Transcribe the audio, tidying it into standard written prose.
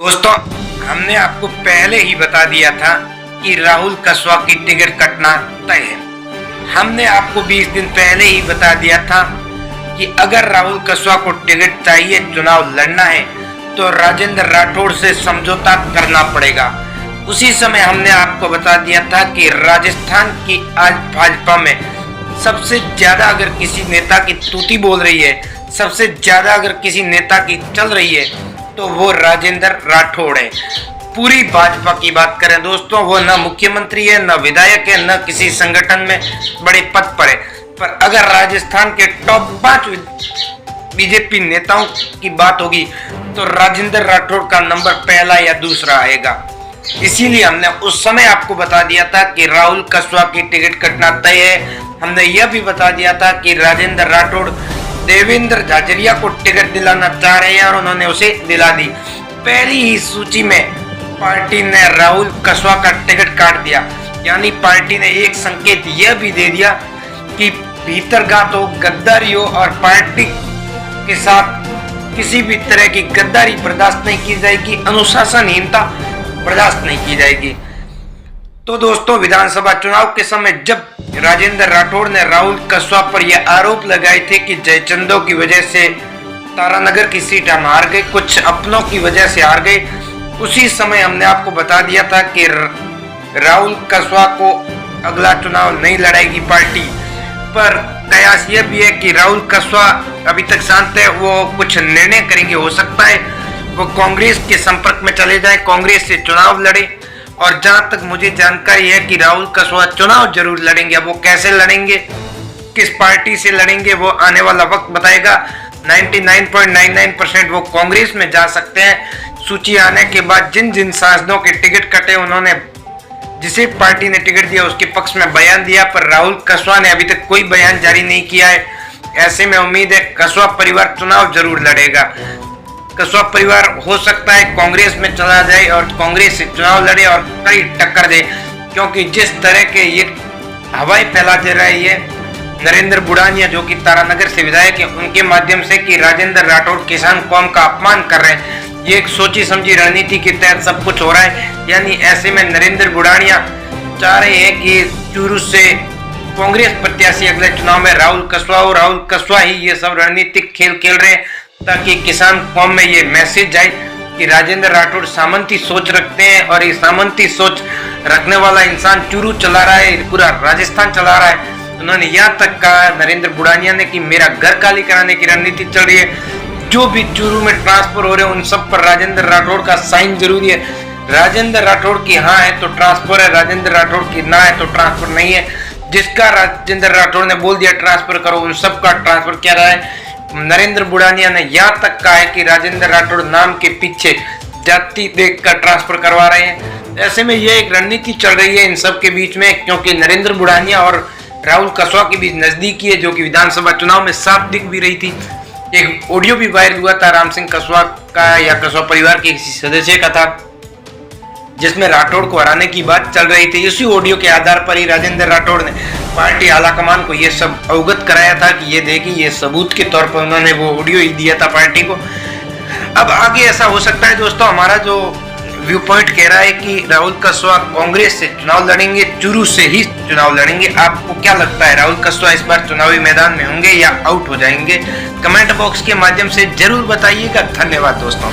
दोस्तों, हमने आपको पहले ही बता दिया था कि राहुल कसवा की टिकट कटना तय है। हमने आपको 20 दिन पहले ही बता दिया था कि अगर राहुल कसवा को टिकट चाहिए, चुनाव लड़ना है, तो राजेंद्र राठौड़ से समझौता करना पड़ेगा। उसी समय हमने आपको बता दिया था कि राजस्थान की आज भाजपा में सबसे ज्यादा अगर किसी नेता की तूती बोल रही है, सबसे ज्यादा अगर किसी नेता की चल रही है, तो वो राजेंद्र राठौड़ है। पूरी भाजपा की बात करें दोस्तों, वो न मुख्यमंत्री है, न विधायक है, न किसी संगठन में बड़े पद पर है, पर अगर राजस्थान के टॉप 5 बीजेपी नेताओं की बात होगी तो राजेंद्र राठौड़ का नंबर पहला या दूसरा आएगा। इसीलिए हमने उस समय आपको बता दिया था कि राहुल कसवा की टिकट कटना तय है। हमने यह भी बता दिया था कि राजेंद्र राठौड़ देवेंद्र झाझरिया को टिकट दिलाना चाह रहे हैं और उन्होंने उसे दिला दी। पहली ही सूची में पार्टी ने राहुल कसवा का टिकट काट दिया, यानी पार्टी ने एक संकेत यह भी दे दिया कि भीतरगात हो, गद्दारी हो और पार्टी के साथ किसी भी तरह की गद्दारी बर्दाश्त नहीं की जाएगी, अनुशासनहीनता बर्दाश्त नहीं की जाएगी। तो दोस्तों, विधानसभा चुनाव के समय जब राजेंद्र राठौड़ ने राहुल कसवा पर यह आरोप लगाए थे कि जयचंदों की वजह से तारानगर की सीट हम हार गए, कुछ अपनों की वजह से हार गए, उसी समय हमने आपको बता दिया था कि राहुल कसवा को अगला चुनाव नहीं लड़ाएगी पार्टी। पर कयास यह भी है कि राहुल कसवा अभी तक शांत है, वो कुछ निर्णय करेंगे, हो सकता है वो कांग्रेस के संपर्क में चले जाएं, कांग्रेस से चुनाव लड़े। और जहां तक मुझे जानकारी है कि राहुल कसवा चुनाव जरूर लड़ेंगे। अब वो कैसे लड़ेंगे, किस पार्टी से लड़ेंगे, वो आने वाला वक्त बताएगा। 99.99% वो कांग्रेस में जा सकते हैं। सूची आने के बाद जिन जिन सांसदों के टिकट कटे, उन्होंने जिसे पार्टी ने टिकट दिया उसके पक्ष में बयान दिया, पर राहुल कसवा ने अभी तक कोई बयान जारी नहीं किया है। ऐसे में उम्मीद है कसवा परिवार चुनाव जरूर लड़ेगा। कसवा परिवार हो सकता है कांग्रेस में चला जाए और कांग्रेस से चुनाव लड़े और कड़ी टक्कर दे, क्योंकि जिस तरह के ये हवाएं फैलाते रहे ये नरेंद्र बुढ़ानिया, जो कि तारानगर से विधायक है, उनके माध्यम से कि राजेंद्र राठौड़ किसान कौम का अपमान कर रहे हैं, ये एक सोची समझी रणनीति के तहत सब कुछ हो रहा है। यानी ऐसे में नरेंद्र बुढ़ानिया चाह रहे हैं कि चूरू से कांग्रेस प्रत्याशी अगले चुनाव में राहुल कसवा हो, राहुल कसवा ही ये सब रणनीतिक खेल खेल रहे हैं, ताकि किसान कौम में ये मैसेज जाए कि राजेंद्र राठौड़ सामंती सोच रखते हैं और ये सामंती सोच रखने वाला इंसान चूरू चला रहा है, पूरा राजस्थान चला रहा है। उन्होंने यहाँ तक कहा नरेंद्र बुढ़ानिया ने कि मेरा घर खाली कराने की रणनीति चल रही है, जो भी चूरू में ट्रांसफर हो रहे हैं उन सब पर राजेंद्र राठौड़ का साइन जरूरी है। राजेंद्र राठौड़ की हाँ है तो ट्रांसफर है, राजेंद्र राठौड़ की ना है तो ट्रांसफर नहीं है। जिसका राजेंद्र राठौड़ ने बोल दिया ट्रांसफर करो, उन सब का ट्रांसफर क्या रहा है। नरेंद्र बुढ़ानिया ने यहाँ तक कहा है कि राजेंद्र राठौड़ नाम के पीछे जाति देखकर ट्रांसफर करवा रहे हैं। ऐसे में ये एक रणनीति चल रही है इन सब के बीच में, क्योंकि नरेंद्र बुढ़ानिया और राहुल कसवा के बीच नजदीकी है, जो कि विधानसभा चुनाव में साफ दिख भी रही थी। एक ऑडियो भी वायरल हुआ था राम सिंह कसवा का या कसवा परिवार के किसी सदस्य का था, जिसमें राठौड़ को हराने की बात चल रही थी। इसी ऑडियो के आधार पर ही राजेंद्र राठौड़ ने पार्टी आलाकमान को यह सब अवगत कराया था कि ये देखिए, ये सबूत के तौर पर उन्होंने वो ऑडियो ही दिया था पार्टी को। अब आगे ऐसा हो सकता है दोस्तों, हमारा जो व्यू पॉइंट कह रहा है कि राहुल कसवा कांग्रेस से चुनाव लड़ेंगे, चूरू से ही चुनाव लड़ेंगे। आपको क्या लगता है, राहुल कसवा इस बार चुनावी मैदान में होंगे या आउट हो जाएंगे? कमेंट बॉक्स के माध्यम से जरूर बताइएगा। धन्यवाद दोस्तों।